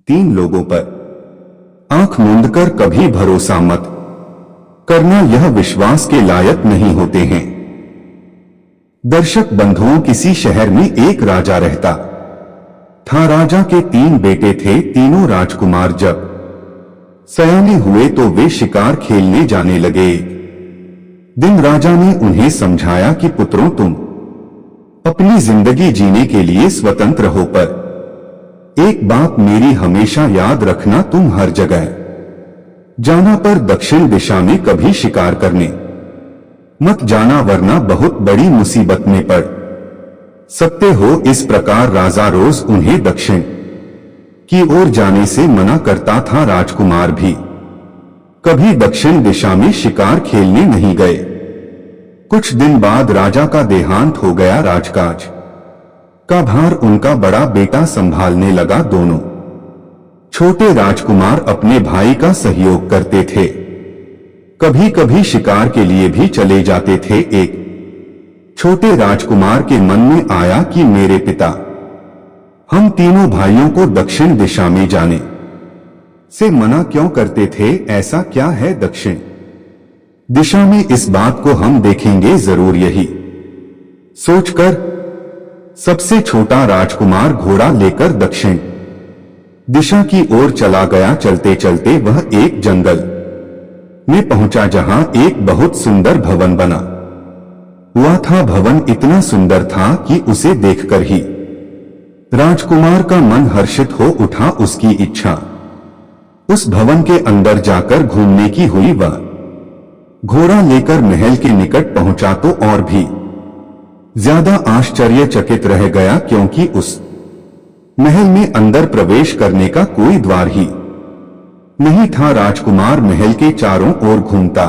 3 लोगों पर आंख मूंदकर कभी भरोसा मत करना, यह विश्वास के लायक नहीं होते हैं। दर्शक बंधुओं, किसी शहर में एक राजा रहता था। राजा के 3 बेटे थे। तीनों राजकुमार जब सयाने हुए तो वे शिकार खेलने जाने लगे। दिन राजा ने उन्हें समझाया कि पुत्रों, तुम अपनी जिंदगी जीने के लिए स्वतंत्र हो, पर एक बात मेरी हमेशा याद रखना, तुम हर जगह जाना पर दक्षिण दिशा में कभी शिकार करने मत जाना, वरना बहुत बड़ी मुसीबत में पड़ सकते हो। इस प्रकार राजा रोज उन्हें दक्षिण की ओर जाने से मना करता था। राजकुमार भी कभी दक्षिण दिशा में शिकार खेलने नहीं गए। कुछ दिन बाद राजा का देहांत हो गया। राजकाज का भार उनका बड़ा बेटा संभालने लगा। दोनों छोटे राजकुमार अपने भाई का सहयोग करते थे, कभी कभी शिकार के लिए भी चले जाते थे। एक छोटे राजकुमार के मन में आया कि मेरे पिता हम तीनों भाइयों को दक्षिण दिशा में जाने से मना क्यों करते थे? ऐसा क्या है दक्षिण दिशा में? इस बात को हम देखेंगे जरूर। यही सोचकर सबसे छोटा राजकुमार घोड़ा लेकर दक्षिण दिशा की ओर चला गया। चलते चलते वह एक जंगल में पहुंचा, जहां एक बहुत सुंदर भवन बना हुआ था। भवन इतना सुंदर था कि उसे देखकर ही राजकुमार का मन हर्षित हो उठा। उसकी इच्छा उस भवन के अंदर जाकर घूमने की हुई। वह घोड़ा लेकर महल के निकट पहुंचा तो और भी ज्यादा आश्चर्यचकित रह गया, क्योंकि उस महल में अंदर प्रवेश करने का कोई द्वार ही नहीं था। राजकुमार महल के चारों ओर घूमता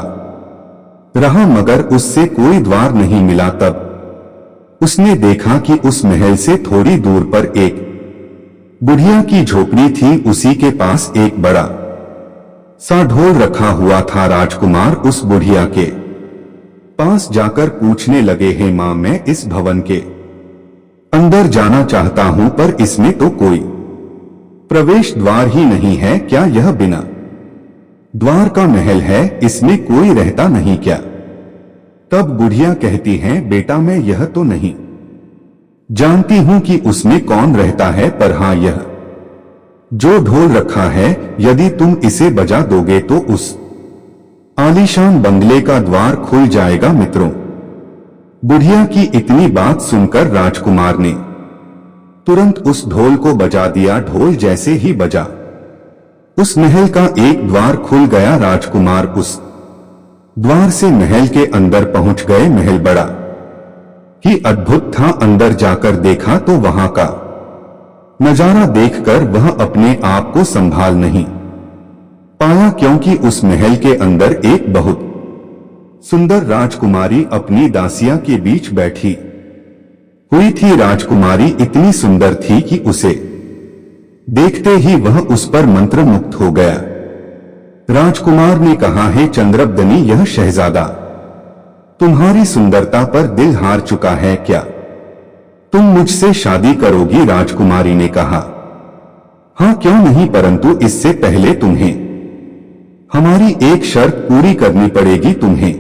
रहा, मगर उससे कोई द्वार नहीं मिला। तब उसने देखा कि उस महल से थोड़ी दूर पर एक बुढ़िया की झोपड़ी थी। उसी के पास एक बड़ा सा ढोल रखा हुआ था। राजकुमार उस बुढ़िया के पास जाकर पूछने लगे, हे मां, मैं इस भवन के अंदर जाना चाहता हूं, पर इसमें तो कोई प्रवेश द्वार ही नहीं है। क्या यह बिना द्वार का महल है? इसमें कोई रहता नहीं क्या? तब बुढ़िया कहती है, बेटा, मैं यह तो नहीं जानती हूं कि उसमें कौन रहता है, पर हां, यह जो ढोल रखा है, यदि तुम इसे बजा दोगे तो उस आलीशान बंगले का द्वार खुल जाएगा। मित्रों, बुढ़िया की इतनी बात सुनकर राजकुमार ने तुरंत उस ढोल को बजा दिया। ढोल जैसे ही बजा, उस महल का एक द्वार खुल गया। राजकुमार उस द्वार से महल के अंदर पहुंच गए। महल बड़ा ही अद्भुत था। अंदर जाकर देखा तो वहां का नजारा देखकर वह अपने आप को संभाल नहीं पाया, क्योंकि उस महल के अंदर एक बहुत सुंदर राजकुमारी अपनी दासियां के बीच बैठी हुई थी। राजकुमारी इतनी सुंदर थी कि उसे देखते ही वह उस पर मंत्रमुग्ध हो गया। राजकुमार ने कहा, हे चंद्रबदनी, यह शहजादा तुम्हारी सुंदरता पर दिल हार चुका है। क्या तुम मुझसे शादी करोगी? राजकुमारी ने कहा, हां, क्यों नहीं, परंतु इससे पहले तुम्हें हमारी एक शर्त पूरी करनी पड़ेगी। तुम्हें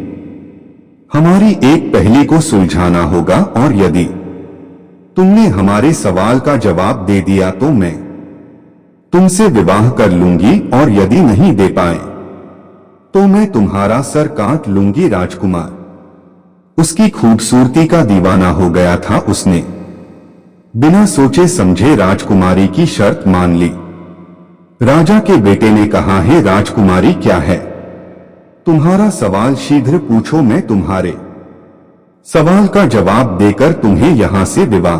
हमारी एक पहेली को सुलझाना होगा, और यदि तुमने हमारे सवाल का जवाब दे दिया तो मैं तुमसे विवाह कर लूंगी, और यदि नहीं दे पाए तो मैं तुम्हारा सर काट लूंगी। राजकुमार उसकी खूबसूरती का दीवाना हो गया था। उसने बिना सोचे समझे राजकुमारी की शर्त मान ली। राजा के बेटे ने कहा, हे राजकुमारी, क्या है तुम्हारा सवाल? शीघ्र पूछो, मैं तुम्हारे सवाल का जवाब देकर तुम्हें यहां से विवाह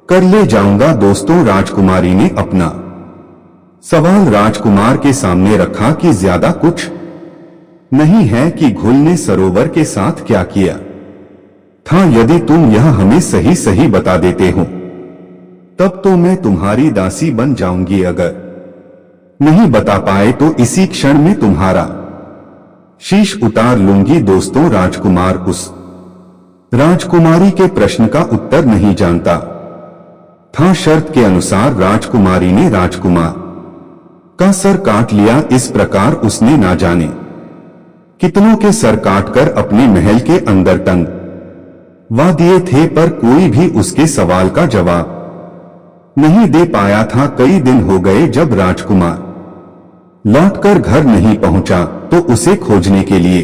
कर ले जाऊंगा। दोस्तों, राजकुमारी ने अपना सवाल राजकुमार के सामने रखा कि ज्यादा कुछ नहीं है कि घुल ने सरोवर के साथ क्या किया था। यदि तुम यह हमें सही सही बता देते हो तब तो मैं तुम्हारी दासी बन जाऊंगी। अगर नहीं बता पाए तो इसी क्षण में तुम्हारा शीश उतार लूंगी। दोस्तों, राजकुमार उस राजकुमारी के प्रश्न का उत्तर नहीं जानता था। शर्त के अनुसार राजकुमारी ने राजकुमार का सर काट लिया। इस प्रकार उसने ना जाने कितनों के सर काटकर अपने महल के अंदर टंगवा दिए थे, पर कोई भी उसके सवाल का जवाब नहीं दे पाया था। कई दिन हो गए जब राजकुमार लौटकर घर नहीं पहुंचा तो उसे खोजने के लिए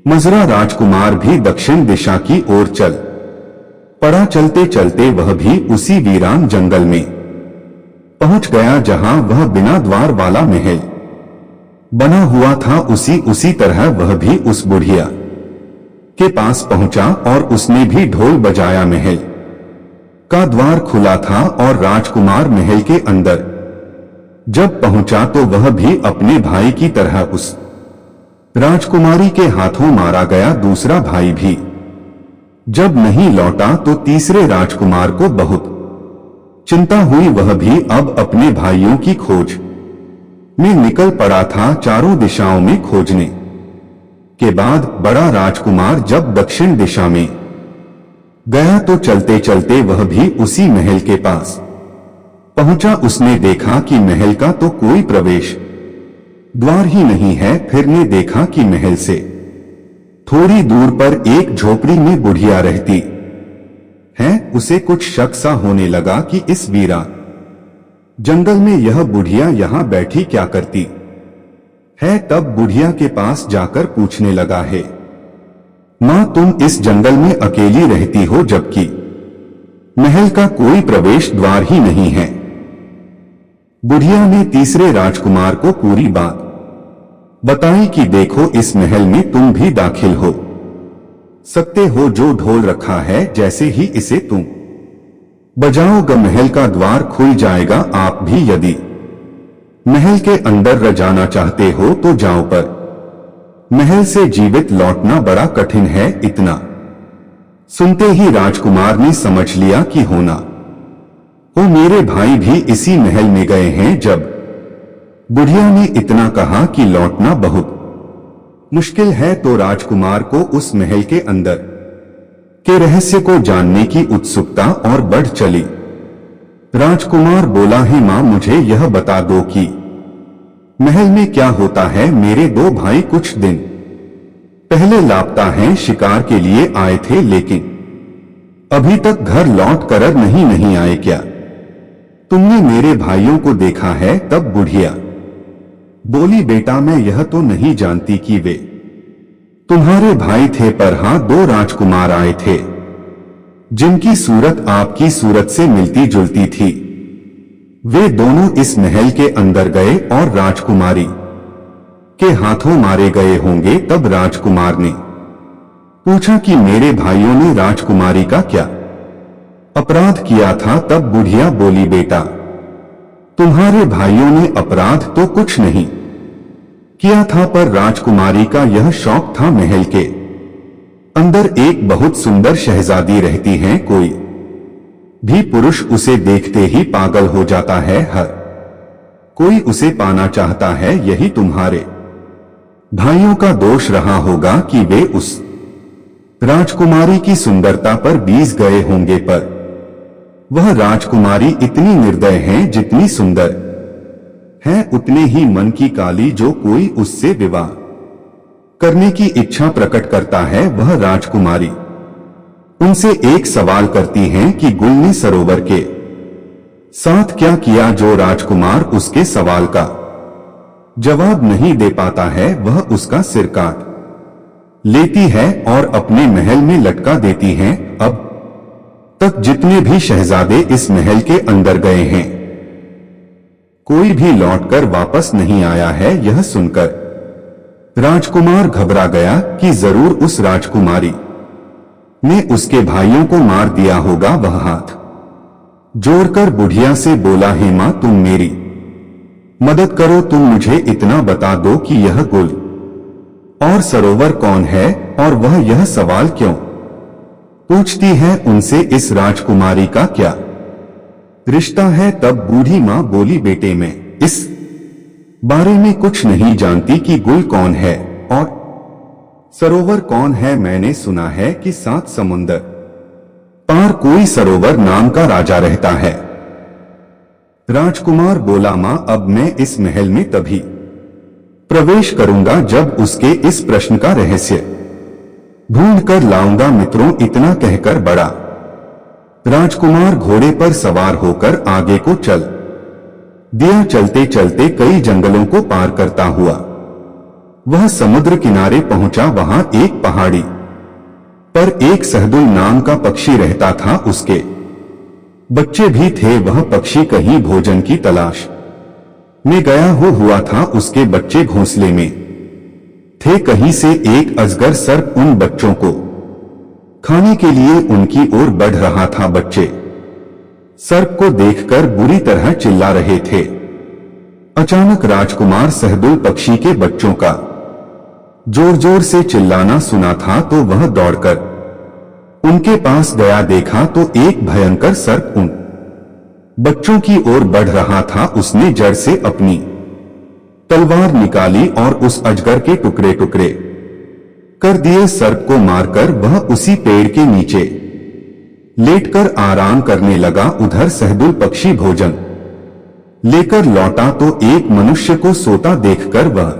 मजरा राजकुमार भी दक्षिण दिशा की ओर चल पड़ा। चलते चलते वह भी उसी वीरान जंगल में पहुंच गया जहां वह बिना द्वार वाला महल बना हुआ था। उसी तरह वह भी उस बुढ़िया के पास पहुंचा और उसने भी ढोल बजाया। महल का द्वार खुला था और राजकुमार महल के अंदर जब पहुंचा तो वह भी अपने भाई की तरह उस राजकुमारी के हाथों मारा गया। दूसरा भाई भी जब नहीं लौटा तो तीसरे राजकुमार को बहुत चिंता हुई। वह भी अब अपने भाइयों की खोज में निकल पड़ा था। चारों दिशाओं में खोजने के बाद बड़ा राजकुमार जब दक्षिण दिशा में गया तो चलते चलते वह भी उसी महल के पास पहुंचा। उसने देखा कि महल का तो कोई प्रवेश द्वार ही नहीं है। फिर ने देखा कि महल से थोड़ी दूर पर एक झोपड़ी में बुढ़िया रहती है। उसे कुछ शक सा होने लगा कि इस वीरा जंगल में यह बुढ़िया यहां बैठी क्या करती है। तब बुढ़िया के पास जाकर पूछने लगा है, मां तुम इस जंगल में अकेली रहती हो जबकि महल का कोई प्रवेश द्वार ही नहीं है। बुढ़िया ने तीसरे राजकुमार को पूरी बात बताई कि देखो इस महल में तुम भी दाखिल हो सकते हो। जो ढोल रखा है जैसे ही इसे तुम बजाओगे महल का द्वार खुल जाएगा। आप भी यदि महल के अंदर रह जाना चाहते हो तो जाओ, पर महल से जीवित लौटना बड़ा कठिन है। इतना सुनते ही राजकुमार ने समझ लिया कि होना वो मेरे भाई भी इसी महल में गए हैं। जब बुढ़िया ने इतना कहा कि लौटना बहुत मुश्किल है तो राजकुमार को उस महल के अंदर के रहस्य को जानने की उत्सुकता और बढ़ चली। राजकुमार बोला है, मां मुझे यह बता दो कि महल में क्या होता है। मेरे दो भाई कुछ दिन पहले लापता हैं, शिकार के लिए आए थे लेकिन अभी तक घर लौट कर नहीं आए। क्या तुमने मेरे भाइयों को देखा है? तब बुढ़िया बोली, बेटा मैं यह तो नहीं जानती कि वे तुम्हारे भाई थे, पर हां दो राजकुमार आए थे जिनकी सूरत आपकी सूरत से मिलती जुलती थी। वे दोनों इस महल के अंदर गए और राजकुमारी के हाथों मारे गए होंगे। तब राजकुमार ने पूछा कि मेरे भाइयों ने राजकुमारी का क्या अपराध किया था? तब बुढ़िया बोली, बेटा तुम्हारे भाइयों ने अपराध तो कुछ नहीं किया था, पर राजकुमारी का यह शौक था। महल के अंदर एक बहुत सुंदर शहजादी रहती है, कोई भी पुरुष उसे देखते ही पागल हो जाता है। हर कोई उसे पाना चाहता है। यही तुम्हारे भाइयों का दोष रहा होगा कि वे उस राजकुमारी की सुंदरता पर बीस गए होंगे, पर वह राजकुमारी इतनी निर्दय है, जितनी सुंदर है उतने ही मन की काली। जो कोई उससे विवाह करने की इच्छा प्रकट करता है, वह राजकुमारी उनसे एक सवाल करती हैं कि गुल ने सरोवर के साथ क्या किया। जो राजकुमार उसके सवाल का जवाब नहीं दे पाता है, वह उसका सिर काट लेती है और अपने महल में लटका देती हैं। अब तक जितने भी शहजादे इस महल के अंदर गए हैं, कोई भी लौटकर वापस नहीं आया है। यह सुनकर राजकुमार घबरा गया कि जरूर उस राजकुमारी ने उसके भाइयों को मार दिया होगा। वह हाथ जोड़कर बुढ़िया से बोला, हे मां तुम मेरी मदद करो, तुम मुझे इतना बता दो कि यह गुल और सरोवर कौन है और वह यह सवाल क्यों पूछती है। उनसे इस राजकुमारी का क्या रिश्ता है? तब बूढ़ी मां बोली, बेटे मैं इस बारे में कुछ नहीं जानती कि गुल कौन है और सरोवर कौन है। मैंने सुना है कि 7 समुंदर पार कोई सरोवर नाम का राजा रहता है। राजकुमार बोला, मां, अब मैं इस महल में तभी प्रवेश करूंगा जब उसके इस प्रश्न का रहस्य ढूंढ कर लाऊंगा। मित्रों, इतना कहकर बड़ा राजकुमार घोड़े पर सवार होकर आगे को चल दिया। चलते चलते कई जंगलों को पार करता हुआ वह समुद्र किनारे पहुंचा। वहां एक पहाड़ी पर एक सहदुल नाम का पक्षी रहता था। उसके बच्चे भी थे। वह पक्षी कहीं भोजन की तलाश में गया हुआ था। उसके बच्चे घोंसले में थे। कहीं से एक अजगर सर्प उन बच्चों को खाने के लिए उनकी ओर बढ़ रहा था। बच्चे सर्प को देखकर बुरी तरह चिल्ला रहे थे। अचानक राजकुमार सहदुल पक्षी के बच्चों का जोर जोर से चिल्लाना सुना था, तो वह दौड़कर उनके पास गया। देखा तो एक भयंकर सर्प उन बच्चों की ओर बढ़ रहा था। उसने जड़ से अपनी तलवार निकाली और उस अजगर के टुकड़े टुकड़े कर दिए। सर्प को मारकर वह उसी पेड़ के नीचे लेटकर आराम करने लगा। उधर सहदुल पक्षी भोजन लेकर लौटा तो एक मनुष्य को सोता देखकर वह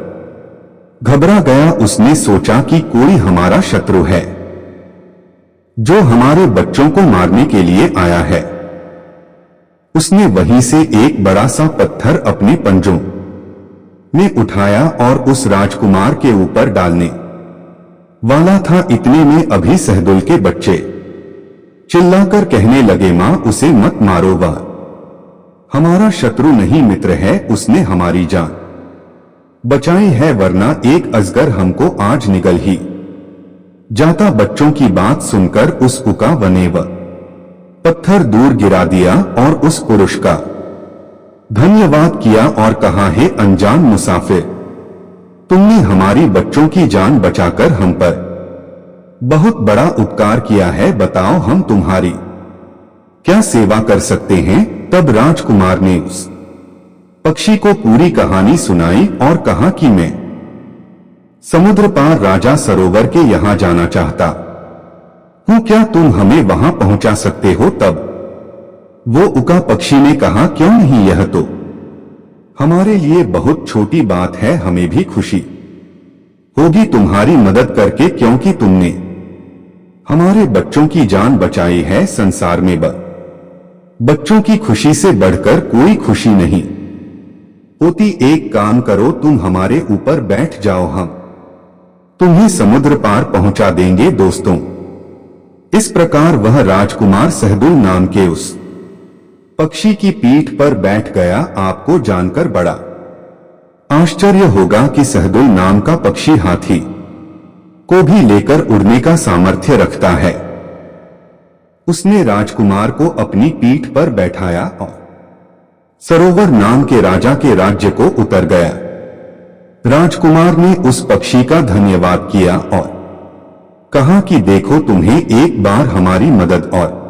घबरा गया। उसने सोचा कि कोई हमारा शत्रु है जो हमारे बच्चों को मारने के लिए आया है। उसने वहीं से एक बड़ा सा पत्थर अपने पंजों में उठाया और उस राजकुमार के ऊपर डालने वाला था। इतने में अभी सहदुल के बच्चे चिल्लाकर कहने लगे, मां, उसे मत मारो, वह हमारा शत्रु नहीं मित्र है। उसने हमारी जान बचाई है, वरना एक अजगर हमको आज निगल ही जाता। बच्चों की बात सुनकर उस उका वने व पत्थर दूर गिरा दिया और उस पुरुष का धन्यवाद किया और कहा, हे अनजान मुसाफिर, तुमने हमारी बच्चों की जान बचाकर हम पर बहुत बड़ा उपकार किया है। बताओ हम तुम्हारी क्या सेवा कर सकते हैं। तब राजकुमार ने उस पक्षी को पूरी कहानी सुनाई और कहा कि मैं समुद्र पार राजा सरोवर के यहां जाना चाहता हूं, क्या तुम हमें वहां पहुंचा सकते हो। तब वो उका पक्षी ने कहा, क्यों नहीं, यह तो हमारे लिए बहुत छोटी बात है। हमें भी खुशी होगी तुम्हारी मदद करके, क्योंकि तुमने हमारे बच्चों की जान बचाई है। संसार में बच्चों की खुशी से बढ़कर कोई खुशी नहीं होती। एक काम करो, तुम हमारे ऊपर बैठ जाओ, हम तुम्हें समुद्र पार पहुंचा देंगे। दोस्तों, इस प्रकार वह राजकुमार सहदुल नाम के उस पक्षी की पीठ पर बैठ गया। आपको जानकर बड़ा आश्चर्य होगा कि सहदुल नाम का पक्षी हाथी को भी लेकर उड़ने का सामर्थ्य रखता है। उसने राजकुमार को अपनी पीठ पर बैठाया और सरोवर नाम के राजा के राज्य को उतर गया। राजकुमार ने उस पक्षी का धन्यवाद किया और कहा कि देखो, तुम्हें एक बार हमारी मदद और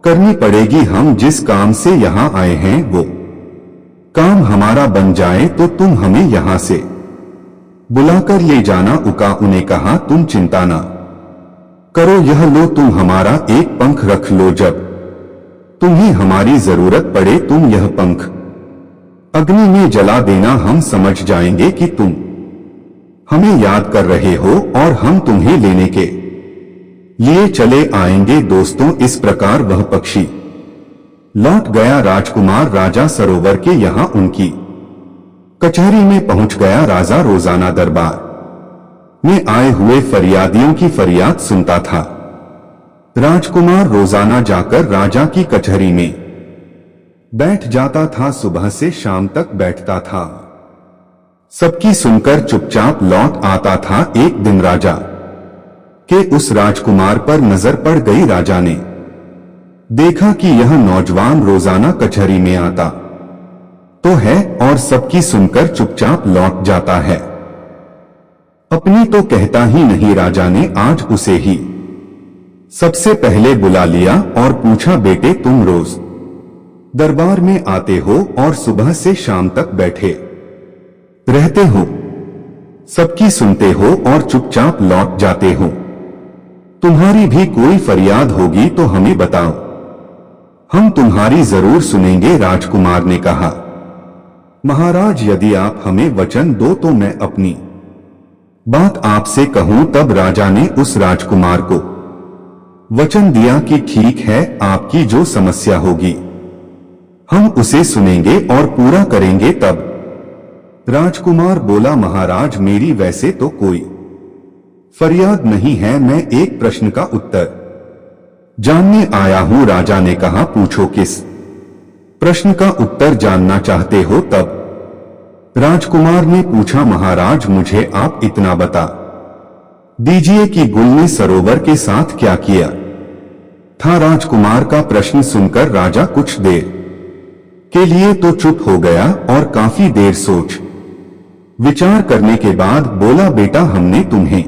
करनी पड़ेगी। हम जिस काम से यहां आए हैं वो काम हमारा बन जाए तो तुम हमें यहां से बुलाकर ले जाना। उका उन्हें कहा, तुम चिंता ना करो, यह लो, तुम हमारा एक पंख रख लो। जब तुम्हें हमारी जरूरत पड़े तुम यह पंख अग्नि में जला देना। हम समझ जाएंगे कि तुम हमें याद कर रहे हो और हम तुम्हें लेने के लिए चले आएंगे। दोस्तों, इस प्रकार वह पक्षी लौट गया। राजकुमार राजा सरोवर के यहां उनकी कचहरी में पहुंच गया। राजा रोजाना दरबार में आए हुए फरियादियों की फरियाद सुनता था। राजकुमार रोजाना जाकर राजा की कचहरी में बैठ जाता था। सुबह से शाम तक बैठता था, सबकी सुनकर चुपचाप लौट आता था। एक दिन राजा के उस राजकुमार पर नजर पड़ गई। राजा ने देखा कि यह नौजवान रोजाना कचहरी में आता तो है और सबकी सुनकर चुपचाप लौट जाता है, अपनी तो कहता ही नहीं। राजा ने आज उसे ही सबसे पहले बुला लिया और पूछा, बेटे, तुम रोज दरबार में आते हो और सुबह से शाम तक बैठे रहते हो, सबकी सुनते हो और चुपचाप लौट जाते हो। तुम्हारी भी कोई फरियाद होगी तो हमें बताओ, हम तुम्हारी जरूर सुनेंगे, राजकुमार ने कहा। महाराज, यदि आप हमें वचन दो तो मैं अपनी बात आपसे कहूं। तब राजा ने उस राजकुमार को वचन दिया कि ठीक है, आपकी जो समस्या होगी हम उसे सुनेंगे और पूरा करेंगे। तब राजकुमार बोला, महाराज, मेरी वैसे तो कोई फरियाद नहीं है, मैं एक प्रश्न का उत्तर जानने आया हूं। राजा ने कहा, पूछो, किस प्रश्न का उत्तर जानना चाहते हो? तब राजकुमार ने पूछा, महाराज, मुझे आप इतना बता दीजिए कि गुल ने सरोवर के साथ क्या किया था। राजकुमार का प्रश्न सुनकर राजा कुछ देर के लिए तो चुप हो गया और काफी देर सोच विचार करने के बाद बोला, बेटा, हमने तुम्हें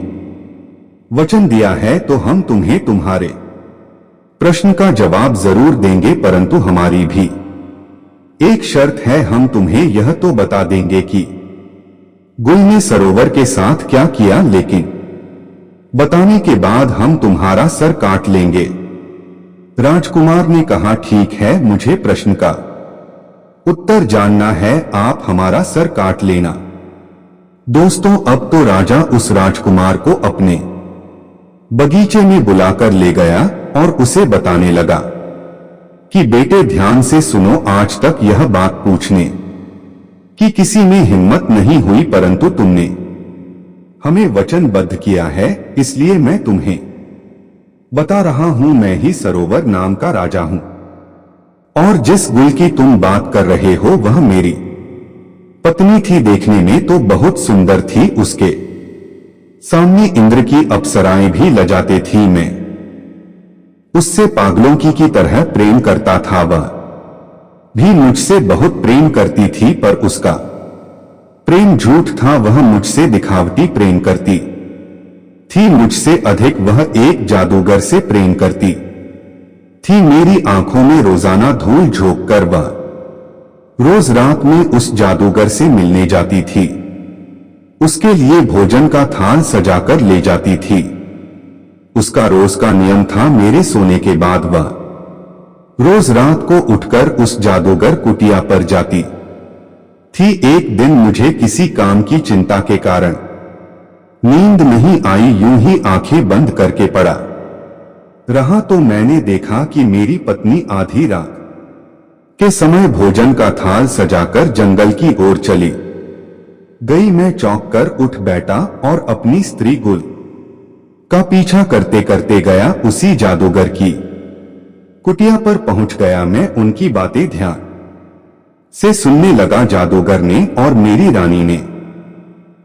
वचन दिया है तो हम तुम्हें तुम्हारे प्रश्न का जवाब जरूर देंगे, परंतु हमारी भी एक शर्त है। हम तुम्हें यह तो बता देंगे कि गुल ने सरोवर के साथ क्या किया, लेकिन बताने के बाद हम तुम्हारा सर काट लेंगे। राजकुमार ने कहा, ठीक है, मुझे प्रश्न का उत्तर जानना है, आप हमारा सर काट लेना। दोस्तों, अब तो राजा उस राजकुमार को अपने बगीचे में बुलाकर ले गया और उसे बताने लगा कि बेटे, ध्यान से सुनो, आज तक यह बात पूछने की किसी में हिम्मत नहीं हुई, परंतु तुमने हमें वचनबद्ध किया है, इसलिए मैं तुम्हें बता रहा हूं। मैं ही सरोवर नाम का राजा हूं और जिस गुल की तुम बात कर रहे हो वह मेरी पत्नी थी। देखने में तो बहुत सुंदर थी, उसके सामने इंद्र की अप्सराएं भी लजाते थी। मैं उससे पागलों की तरह प्रेम करता था, वह भी मुझसे बहुत प्रेम करती थी, पर उसका प्रेम झूठ था। वह मुझसे दिखावटी प्रेम करती थी, मुझसे अधिक वह एक जादूगर से प्रेम करती थी। मेरी आंखों में रोजाना धूल झोंक कर वह रोज रात में उस जादूगर से मिलने जाती थी, उसके लिए भोजन का थाल सजाकर ले जाती थी। उसका रोज का नियम था, मेरे सोने के बाद वह रोज रात को उठकर उस जादूगर कुटिया पर जाती थी। एक दिन मुझे किसी काम की चिंता के कारण नींद नहीं आई, यूं ही आंखें बंद करके पड़ा रहा तो मैंने देखा कि मेरी पत्नी आधी रात के समय भोजन का थाल सजाकर जंगल की ओर चली गई। मैं चौंक कर उठ बैठा और अपनी स्त्री गुल का पीछा करते करते गया, उसी जादूगर की कुटिया पर पहुंच गया। मैं उनकी बातें ध्यान से सुनने लगा। जादूगर ने और मेरी रानी ने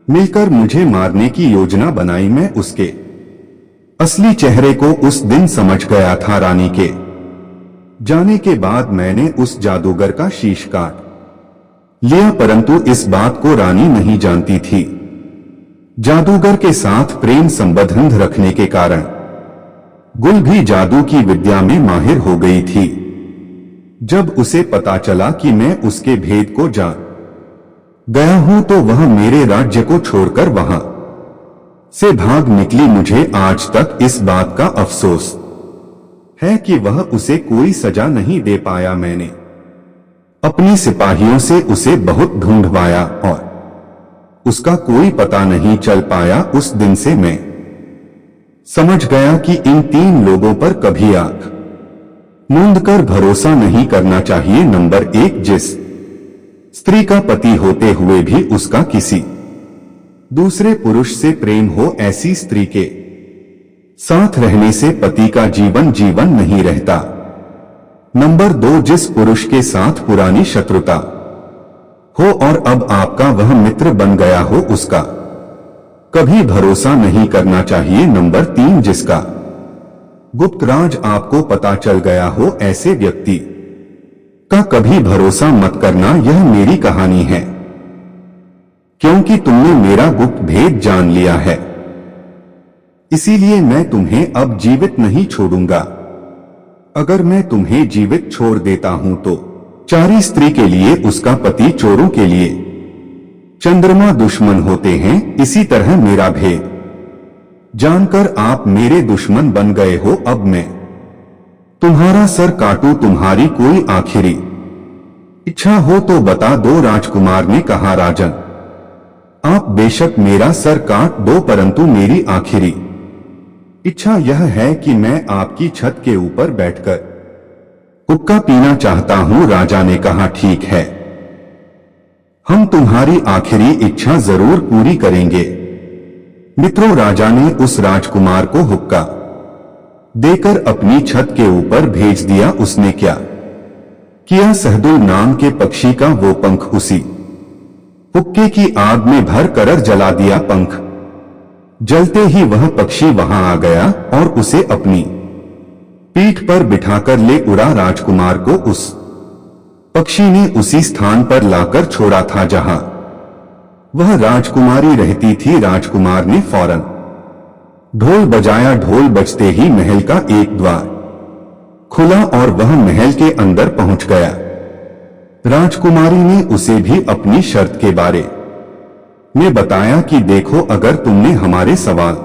मिलकर मुझे मारने की योजना बनाई। मैं उसके असली चेहरे को उस दिन समझ गया था। रानी के जाने के बाद मैंने उस जादूगर का शीश काट लिया, परंतु इस बात को रानी नहीं जानती थी। जादूगर के साथ प्रेम संबंध रखने के कारण गुल भी जादू की विद्या में माहिर हो गई थी। जब उसे पता चला कि मैं उसके भेद को जान गया हूं तो वह मेरे राज्य को छोड़कर वहां से भाग निकली। मुझे आज तक इस बात का अफसोस है कि वह उसे कोई सजा नहीं दे पाया। मैंने अपने सिपाहियों से उसे बहुत ढूंढवाया और उसका कोई पता नहीं चल पाया। उस दिन से मैं समझ गया कि इन 3 लोगों पर कभी आंख मूंद कर भरोसा नहीं करना चाहिए। नंबर 1, जिस स्त्री का पति होते हुए भी उसका किसी दूसरे पुरुष से प्रेम हो, ऐसी स्त्री के साथ रहने से पति का जीवन नहीं रहता। नंबर 2, जिस पुरुष के साथ पुरानी शत्रुता हो और अब आपका वह मित्र बन गया हो, उसका कभी भरोसा नहीं करना चाहिए। नंबर 3, जिसका गुप्त राज आपको पता चल गया हो, ऐसे व्यक्ति का कभी भरोसा मत करना। यह मेरी कहानी है, क्योंकि तुमने मेरा गुप्त भेद जान लिया है, इसीलिए मैं तुम्हें अब जीवित नहीं छोड़ूंगा। अगर मैं तुम्हें जीवित छोड़ देता हूं तो चारी स्त्री के लिए उसका पति, चोरों के लिए चंद्रमा दुश्मन होते हैं। इसी तरह मेरा भेद जानकर आप मेरे दुश्मन बन गए हो। अब मैं तुम्हारा सर काटूं, तुम्हारी कोई आखिरी इच्छा हो तो बता दो, राजकुमार ने कहा। राजन, आप बेशक मेरा सर काट दो, परंतु मेरी आखिरी इच्छा यह है कि मैं आपकी छत के ऊपर बैठकर हुक्का पीना चाहता हूं। राजा ने कहा, ठीक है, हम तुम्हारी आखिरी इच्छा जरूर पूरी करेंगे। मित्रों, राजा ने उस राजकुमार को हुक्का देकर अपनी छत के ऊपर भेज दिया। उसने क्या किया, सहदुल नाम के पक्षी का वो पंख उसी हुक्के की आग में भर कर जला दिया। पंख जलते ही वह पक्षी वहां आ गया और उसे अपनी पीठ पर बिठाकर ले उड़ा। राजकुमार को उस पक्षी ने उसी स्थान पर लाकर छोड़ा था जहां वह राजकुमारी रहती थी। राजकुमार ने फौरन ढोल बजाया। ढोल बजते ही महल का एक द्वार खुला और वह महल के अंदर पहुंच गया। राजकुमारी ने उसे भी अपनी शर्त के बारे में बताया कि देखो, अगर तुमने हमारे सवाल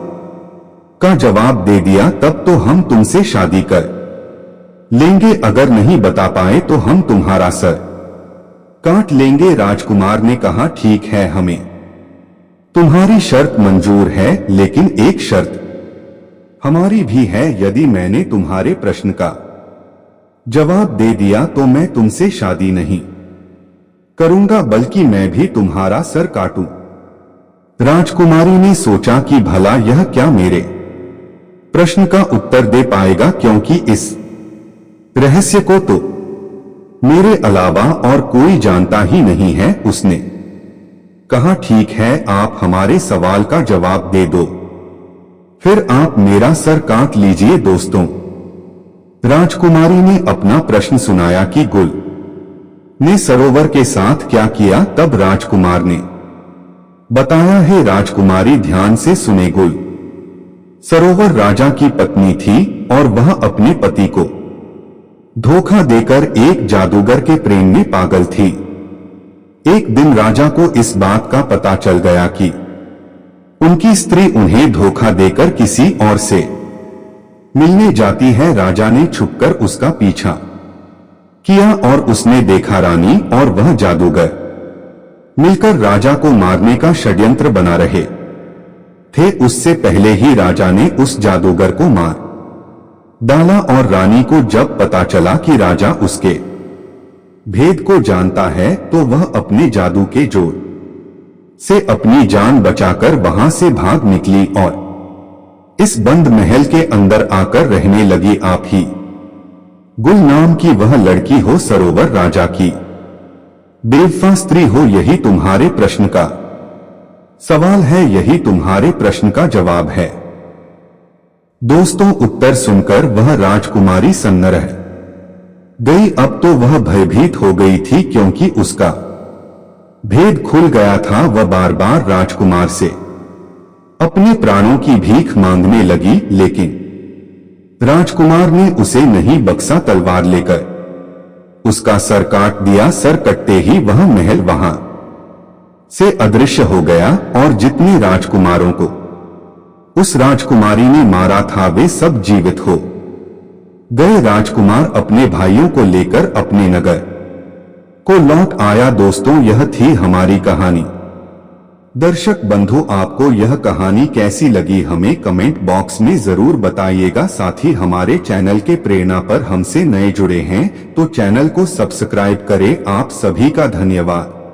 का जवाब दे दिया तब तो हम तुमसे शादी कर लेंगे, अगर नहीं बता पाए तो हम तुम्हारा सर काट लेंगे। राजकुमार ने कहा, ठीक है, हमें तुम्हारी शर्त मंजूर है, लेकिन एक शर्त हमारी भी है। यदि मैंने तुम्हारे प्रश्न का जवाब दे दिया तो मैं तुमसे शादी नहीं करूंगा, बल्कि मैं भी तुम्हारा सर काटूं। राजकुमारी ने सोचा कि भला यह क्या मेरे प्रश्न का उत्तर दे पाएगा, क्योंकि इस रहस्य को तो मेरे अलावा और कोई जानता ही नहीं है। उसने कहा, ठीक है, आप हमारे सवाल का जवाब दे दो, फिर आप मेरा सर काट लीजिए। दोस्तों, राजकुमारी ने अपना प्रश्न सुनाया कि गुल ने सरोवर के साथ क्या किया। तब राजकुमार ने बताया है। राजकुमारी ध्यान से सुने। गुल सरोवर राजा की पत्नी थी और वह अपने पति को धोखा देकर एक जादूगर के प्रेम में पागल थी। एक दिन राजा को इस बात का पता चल गया कि उनकी स्त्री उन्हें धोखा देकर किसी और से मिलने जाती है। राजा ने छुपकर उसका पीछा किया और उसने देखा रानी और वह जादूगर मिलकर राजा को मारने का षड्यंत्र बना रहे थे। उससे पहले ही राजा ने उस जादूगर को मार डाला और रानी को जब पता चला कि राजा उसके भेद को जानता है तो वह अपने जादू के जोर से अपनी जान बचाकर वहां से भाग निकली और इस बंद महल के अंदर आकर रहने लगी। आप ही गुल नाम की वह लड़की हो, सरोवर राजा की बेवफा स्त्री हो, यही तुम्हारे प्रश्न का सवाल है, यही तुम्हारे प्रश्न का जवाब है। दोस्तों, उत्तर सुनकर वह राजकुमारी सन्न रह गई। अब तो वह भयभीत हो गई थी, क्योंकि उसका भेद खुल गया था। वह बार बार राजकुमार से अपने प्राणों की भीख मांगने लगी, लेकिन राजकुमार ने उसे नहीं बख्शा। तलवार लेकर उसका सर काट दिया। सर कटते ही वह महल वहां से अदृश्य हो गया और जितने राजकुमारों को उस राजकुमारी ने मारा था वे सब जीवित हो गए। राजकुमार अपने भाइयों को लेकर अपने नगर को लौट आया। दोस्तों, यह थी हमारी कहानी। दर्शक बंधु, आपको यह कहानी कैसी लगी हमें कमेंट बॉक्स में जरूर बताइएगा। साथ ही हमारे चैनल के प्रेरणा पर हमसे नए जुड़े हैं तो चैनल को सब्सक्राइब करें। आप सभी का धन्यवाद।